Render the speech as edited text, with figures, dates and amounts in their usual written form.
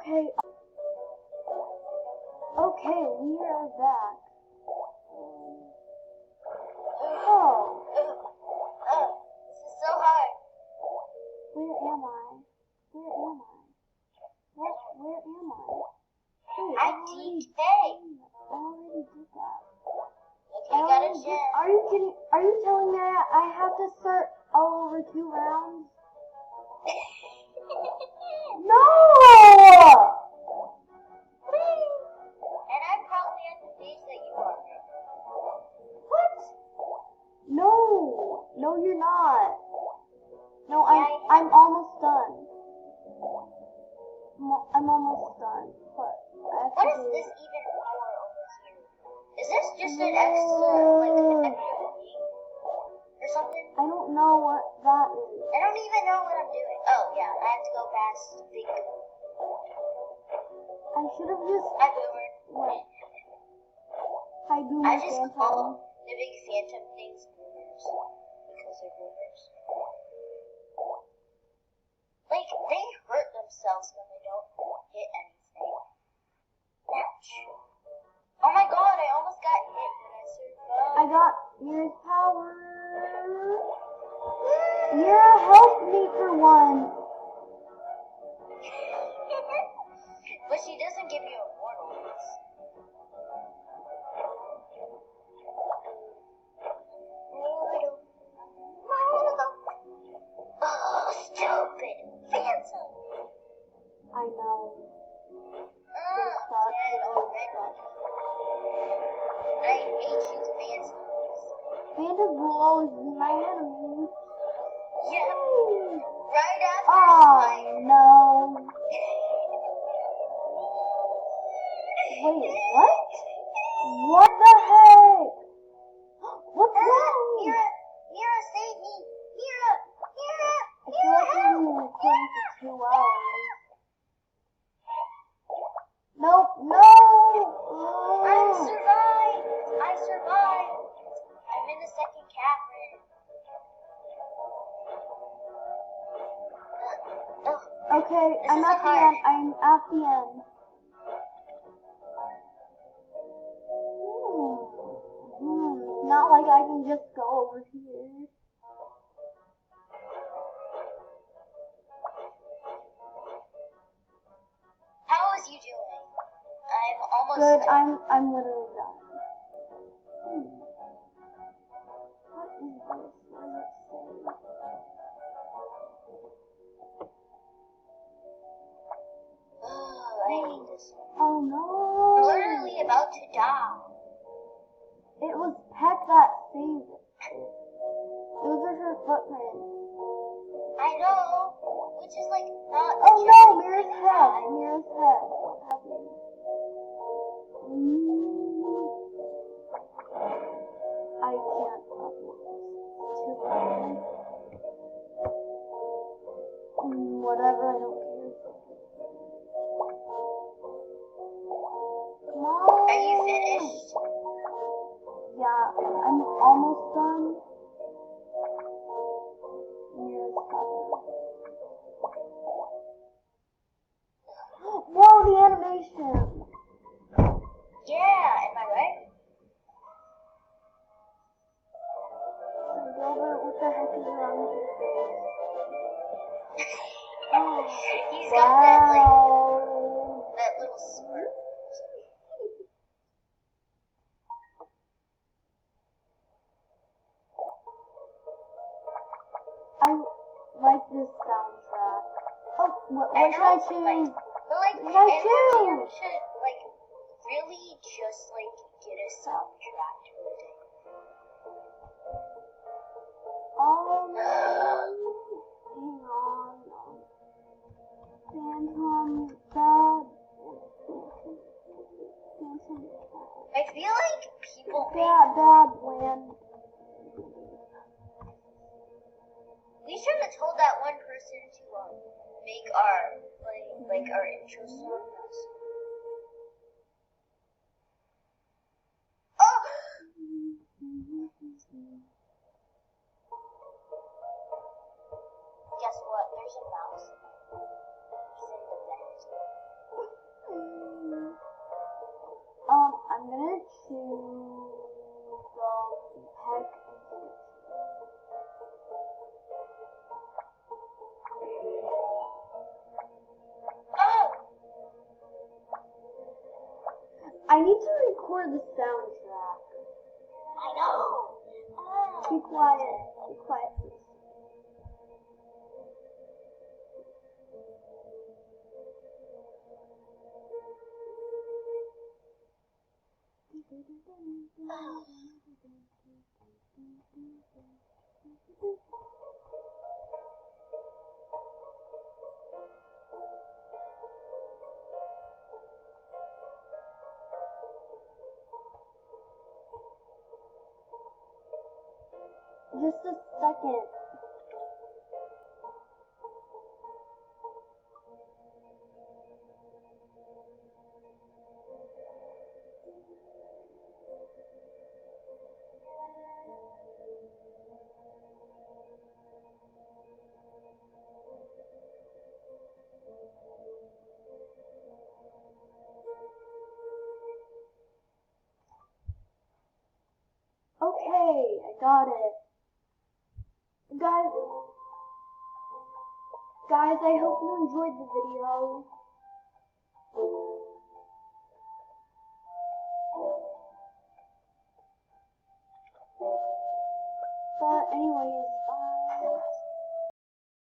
Okay. Okay, we are back. Oh. This is so hard. Where am I? Where am I? What? Where am I? Wait, I'm DK. I already did that. Okay, got a gem. Are you kidding? Are you telling me I have to start all over 2 rounds? No! And I'm probably at the stage that you are. What? No. No, you're not. No, I'm almost done. I'm almost done. But what is this even for over here? Is this just an extra, extra thing? Or something? I don't know what that is. I don't even know what I'm doing. Oh, yeah, I have to go past Big Boomer. I should have just... Hi, Boomer. What? Hi, Boomer. I just Phantom. call the big phantom things boomers. Because they're boomers. Like, they hurt themselves when they don't hit anything. Ouch. Oh my god, I almost got hit when I survived. I got Mira's power. Mira, help me for once. But she doesn't give you immortals. Oh, stupid phantom. I know. Dead already. I hate you, phantoms. Phantoms will always be my enemy. Yeah. Right after Oh, no. Wait, what? What the heck? What's wrong? Mira, save me! Mira! I feel like we've been recording for 2 hours. Nope, no! I survived! I'm in the second cavern. Okay, I'm at the end. I'm at the end. Not like I can just go over here. How is you doing? I'm almost good. done. I'm literally done. What is this? What does it say? I hate this one. Oh no! I'm literally about to die. It was Peck that saved it. Those are her footprints. I know, which is like not. Oh no! Mira's head. Mira's head. What's happening? I can't upload this. Too long. Whatever. I don't care. Come on. Are you finished? Yeah, I'm almost done. Mira's cover. Whoa, the animation! Yeah, am I right? Gilbert, what the heck is wrong with your face? He's got that, that little smirk. I like this soundtrack. Oh, what should I choose? But like, What should I everyone choose? should really just get a soundtrack to it. Oh no. Hang on. Phantom, bad. Phantom. I feel like people Bad land. we should have told that one person to make our our intro song. Oh! Guess what? There's a mouse. He's in the vent. I'm gonna choose peck and stitch. I need to record the soundtrack. I know. Be quiet. Be quiet, please. Just a second. Okay, I got it. Guys, I hope you enjoyed the video. But anyways,